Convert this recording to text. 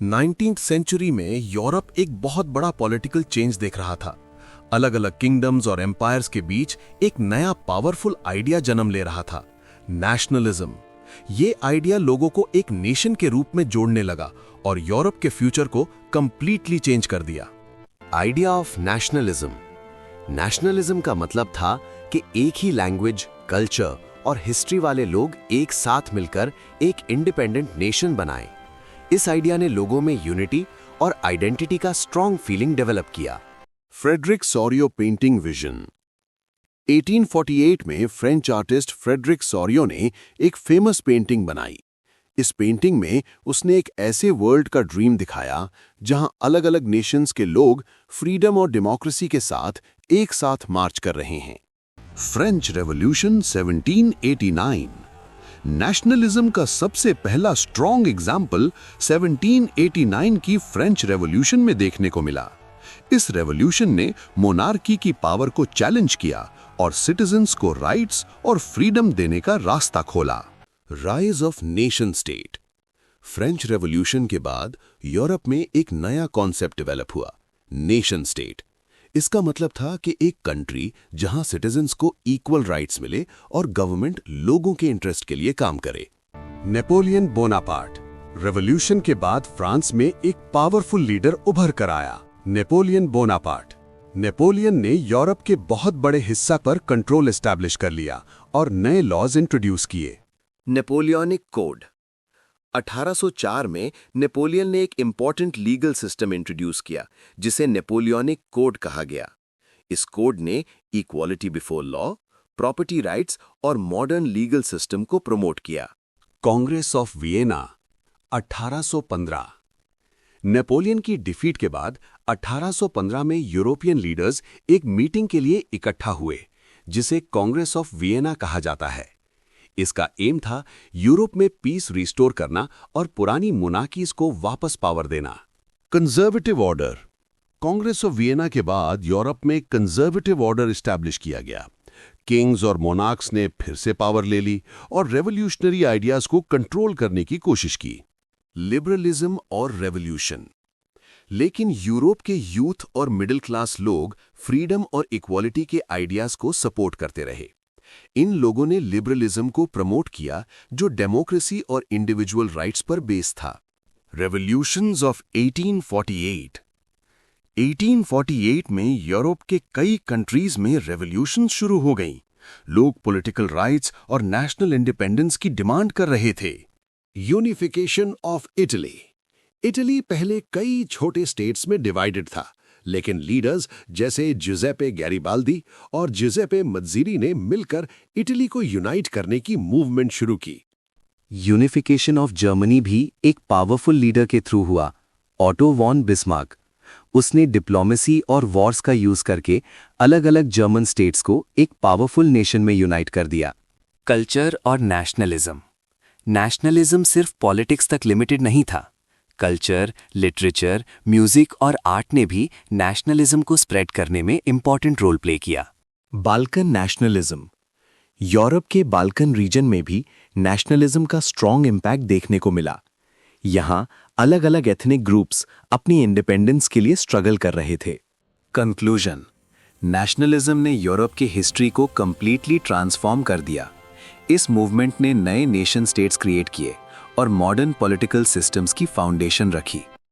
19th century में Europe एक बहुत बड़ा पॉलिटिकल चेंज देख रहा था। अलग अलग किंगडम्स और एम्पायर्स के बीच एक नया पावरफुल आइडिया जन्म ले रहा था, नेशनलिज्म। ये आइडिया लोगों को एक नेशन के रूप में जोड़ने लगा और यूरोप के फ्यूचर को कंप्लीटली चेंज कर दिया। Idea of nationalism. नेशनलिज्म का मतलब था कि एक ही लैंग्वेज, कल्चर और हिस्ट्री वाले लोग एक साथ मिलकर एक इंडिपेंडेंट नेशन बनाएं। इस आइडिया ने लोगों में यूनिटी और आइडेंटिटी का स्ट्रॉन्ग फीलिंग डेवलप किया। Frederick Sorio painting vision. 1848 में फ्रेंच आर्टिस्ट फ्रेडरिक सोरियो ने एक फेमस पेंटिंग बनाई। इस पेंटिंग में उसने एक ऐसे वर्ल्ड का ड्रीम दिखाया जहां अलग अलग नेशंस के लोग फ्रीडम और डेमोक्रेसी के साथ एक साथ मार्च कर रहे हैं। French revolution 1789। नेशनलिज्म का सबसे पहला स्ट्रॉन्ग एग्जाम्पल 1789 की फ्रेंच रेवोल्यूशन में देखने को मिला। इस रेवोल्यूशन ने मोनार्की की पावर को चैलेंज किया और सिटीजन्स को राइट्स और फ्रीडम देने का रास्ता खोला। Rise of nation state. French revolution के बाद यूरोप में एक नया कॉन्सेप्ट डेवलप हुआ, नेशन स्टेट। इसका मतलब था कि एक कंट्री जहां सिटीजन्स को इक्वल राइट्स मिले और गवर्नमेंट लोगों के इंटरेस्ट के लिए काम करे। Napoleon Bonaparte. रेवोल्यूशन के बाद फ्रांस में एक पावरफुल लीडर उभर कर आया, नेपोलियन बोनापार्ट। नेपोलियन ने यूरोप के बहुत बड़े हिस्सा पर कंट्रोल एस्टैब्लिश कर लिया और नए लॉज इंट्रोड्यूस किए। Napoleonic code. 1804 में नेपोलियन ने एक इंपॉर्टेंट लीगल सिस्टम इंट्रोड्यूस किया जिसे नेपोलियनिक कोड कहा गया। इस कोड ने equality before law, property rights और मॉडर्न लीगल सिस्टम को प्रमोट किया। Congress of Vienna 1815। नेपोलियन की डिफीट के बाद 1815 में यूरोपियन लीडर्स एक मीटिंग के लिए इकट्ठा हुए जिसे कांग्रेस ऑफ वियना कहा जाता है। इसका एम था यूरोप में पीस रिस्टोर करना और पुरानी मोनार्कीज को वापस पावर देना। Conservative order. Congress of Vienna के बाद यूरोप में कंजर्वेटिव ऑर्डर एस्टैब्लिश किया गया। किंग्स और मोनार्क्स ने फिर से पावर ले ली और रेवोल्यूशनरी आइडियाज को कंट्रोल करने की कोशिश की। लिबरलिज्म और रेवोल्यूशन। लेकिन यूरोप के यूथ और मिडिल क्लास लोग फ्रीडम और इक्वालिटी के आइडियाज को सपोर्ट करते रहे। इन लोगों ने लिबरलिज्म को प्रमोट किया जो डेमोक्रेसी और इंडिविजुअल राइट्स पर बेस था। Revolutions of 1848। 1848 में यूरोप के कई कंट्रीज में रेवोल्यूशन शुरू हो गईं। लोग पॉलिटिकल राइट्स और नेशनल इंडिपेंडेंस की डिमांड कर रहे थे। Unification of Italy. इटली पहले कई छोटे स्टेट्स में डिवाइडेड था, लेकिन लीडर्स जैसे जुज़ेप्पे गैरिबाल्दी और जुज़ेप्पे मज़्ज़ीनी ने मिलकर इटली को यूनाइट करने की मूवमेंट शुरू की। यूनिफिकेशन ऑफ जर्मनी भी एक पावरफुल लीडर के थ्रू हुआ, ऑटो वॉन बिस्मार्क। उसने डिप्लोमेसी और वॉर्स का यूज करके अलग अलग जर्मन स्टेट्स को एक पावरफुल नेशन में यूनाइट कर दिया। कल्चर और नेशनलिज्म। नेशनलिज्म सिर्फ पॉलिटिक्स तक लिमिटेड नहीं था। कल्चर, लिटरेचर, म्यूजिक और आर्ट ने भी नेशनलिज्म को स्प्रेड करने में इंपॉर्टेंट रोल प्ले किया। Balkan nationalism. यूरोप के बाल्कन रीजन में भी नेशनलिज्म का स्ट्रॉन्ग इम्पैक्ट देखने को मिला। यहाँ अलग अलग एथनिक ग्रुप्स अपनी इंडिपेंडेंस के लिए स्ट्रगल कर रहे थे। कंक्लूजन। नेशनलिज्म ने यूरोप की हिस्ट्री को कंप्लीटली ट्रांसफॉर्म कर दिया। इस मूवमेंट ने नए नेशन स्टेट्स क्रिएट किए और मॉडर्न पॉलिटिकल सिस्टम्स की फाउंडेशन रखी।